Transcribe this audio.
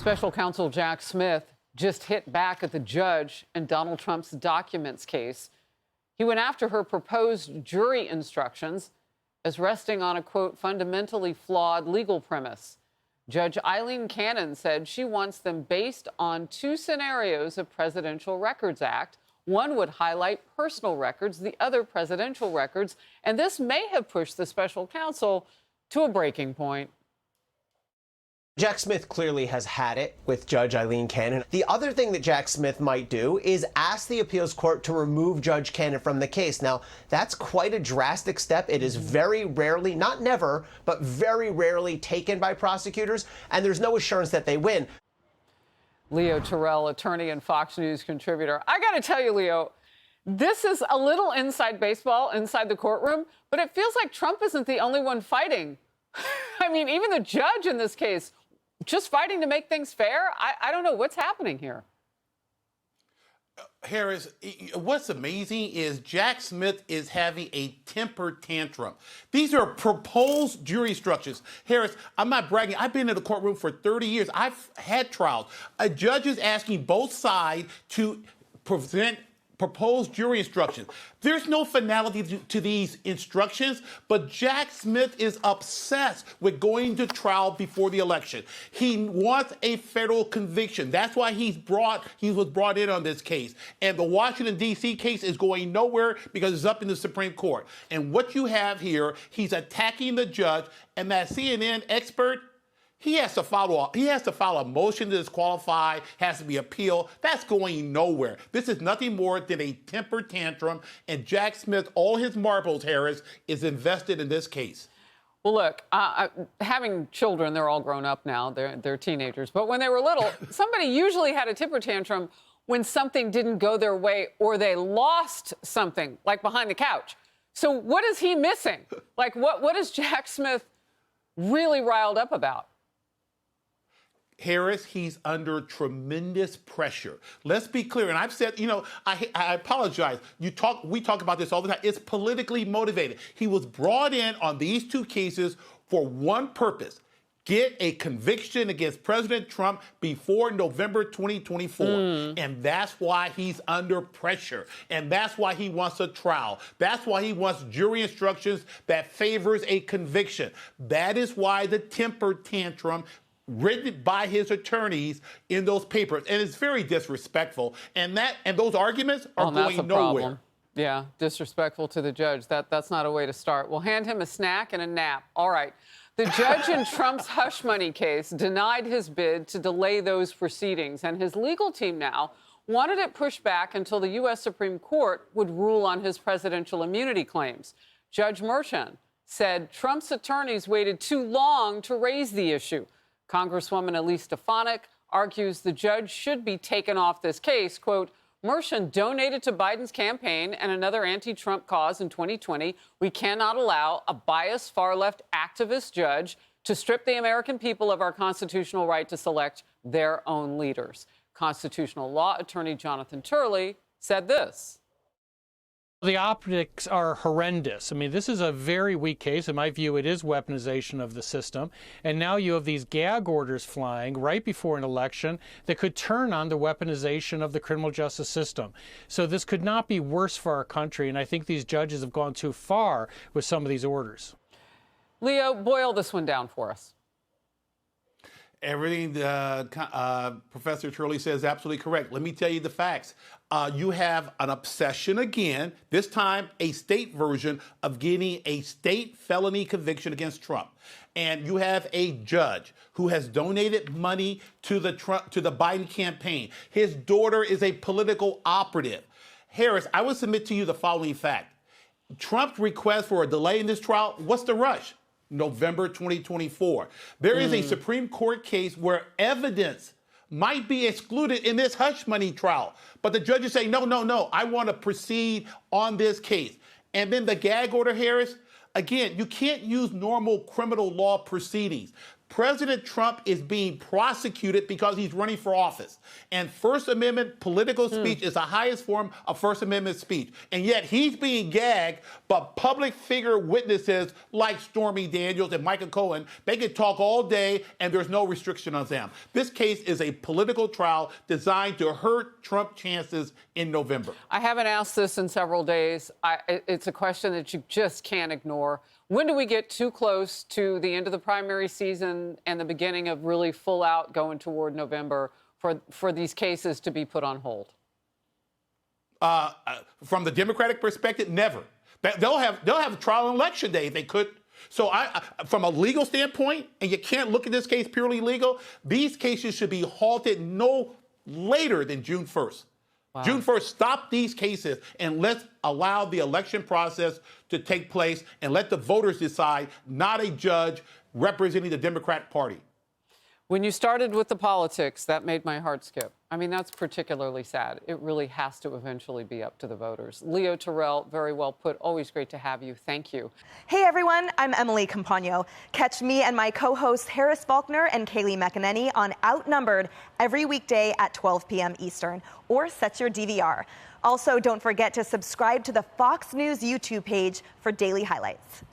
Special counsel Jack Smith just hit back at the judge in Donald Trump's documents case. He went after her proposed jury instructions as resting on a, quote, fundamentally flawed legal premise. Judge Eileen Cannon said she wants them based on two scenarios of Presidential Records Act. One would highlight personal records, the other presidential records, and this may have pushed the special counsel to a breaking point. Jack Smith clearly has had it with Judge Eileen Cannon. The other thing that Jack Smith might do is ask the appeals court to remove Judge Cannon from the case. Now, that's quite a drastic step. It is very rarely, not never, but very rarely taken by prosecutors, and there's no assurance that they win. Leo Terrell, attorney and Fox News contributor. I got to tell you, Leo, this is a little inside baseball, inside the courtroom, but it feels like Trump isn't the only one fighting. I mean, even the judge in this case, just fighting to make things fair? I don't know what's happening here. Harris, what's amazing is Jack Smith is having a temper tantrum. These are proposed jury instructions. Harris, I'm not bragging. I've been in the courtroom for 30 years. I've had trials. A judge is asking both sides to present proposed jury instructions. There's no finality to these instructions, but Jack Smith is obsessed with going to trial before the election. He wants a federal conviction. That's why he was brought in on this case. And the Washington, D.C. case is going nowhere because it's up in the Supreme Court. And what you have here, he's attacking the judge, and that CNN expert, he has to file a motion to disqualify, has to be appealed. That's going nowhere. This is nothing more than a temper tantrum, and Jack Smith, all his marbles, Harris, is invested in this case. Well, look, having children, they're all grown up now. They're teenagers. But when they were little, somebody usually had a temper tantrum when something didn't go their way or they lost something, like behind the couch. So what is he missing? Like, what is Jack Smith really riled up about? Harris, he's under tremendous pressure. Let's be clear. And I've said, I apologize. We talk about this all the time. It's politically motivated. He was brought in on these two cases for one purpose: get a conviction against President Trump before November 2024. And that's why he's under pressure. And that's why he wants a trial. That's why he wants jury instructions that favors a conviction. That is why the temper tantrum written by his attorneys in those papers. And it's very disrespectful. And those arguments are going nowhere. Problem. Yeah, disrespectful to the judge. That's not a way to start. We'll hand him a snack and a nap. All right. The judge in Trump's hush money case denied his bid to delay those proceedings, and his legal team now wanted it pushed back until the U.S. Supreme Court would rule on his presidential immunity claims. Judge Merchan said Trump's attorneys waited too long to raise the issue. Congresswoman Elise Stefanik argues the judge should be taken off this case. Quote, Merchan donated to Biden's campaign and another anti-Trump cause in 2020. We cannot allow a biased far-left activist judge to strip the American people of our constitutional right to select their own leaders. Constitutional law attorney Jonathan Turley said this. The optics are horrendous. I mean, this is a very weak case. In my view, it is weaponization of the system. And now you have these gag orders flying right before an election that could turn on the weaponization of the criminal justice system. So this could not be worse for our country. And I think these judges have gone too far with some of these orders. Leo, boil this one down for us. Everything Professor Turley says is absolutely correct. Let me tell you the facts. You have an obsession again, this time a state version of getting a state felony conviction against Trump. And you have a judge who has donated money to the Biden campaign. His daughter is a political operative. Harris, I would submit to you the following fact. Trump's request for a delay in this trial, what's the rush? November 2024. There is a Supreme Court case where evidence might be excluded in this hush money trial. But the judges say, no, I want to proceed on this case. And then the gag order, Harris, again, you can't use normal criminal law proceedings. President Trump is being prosecuted because he's running for office. And First Amendment political speech is the highest form of First Amendment speech. And yet he's being gagged, but public figure witnesses like Stormy Daniels and Michael Cohen, they can talk all day and there's no restriction on them. This case is a political trial designed to hurt Trump's chances in November. I haven't asked this in several days. It's a question that you just can't ignore. When do we get too close to the end of the primary season and the beginning of really full out going toward November for these cases to be put on hold? From the Democratic perspective, never. They'll have a trial on election day if they could. So from a legal standpoint, and you can't look at this case purely legal, these cases should be halted no later than June 1st. Wow. June 1st, stop these cases and let's allow the election process to take place and let the voters decide, not a judge representing the Democratic Party. When you started with the politics, that made my heart skip. I mean, that's particularly sad. It really has to eventually be up to the voters. Leo Terrell, very well put. Always great to have you. Thank you. Hey, everyone. I'm Emily Campagno. Catch me and my co-hosts Harris Faulkner and Kaylee McEnany on Outnumbered every weekday at 12 p.m. Eastern, or set your DVR. Also, don't forget to subscribe to the Fox News YouTube page for daily highlights.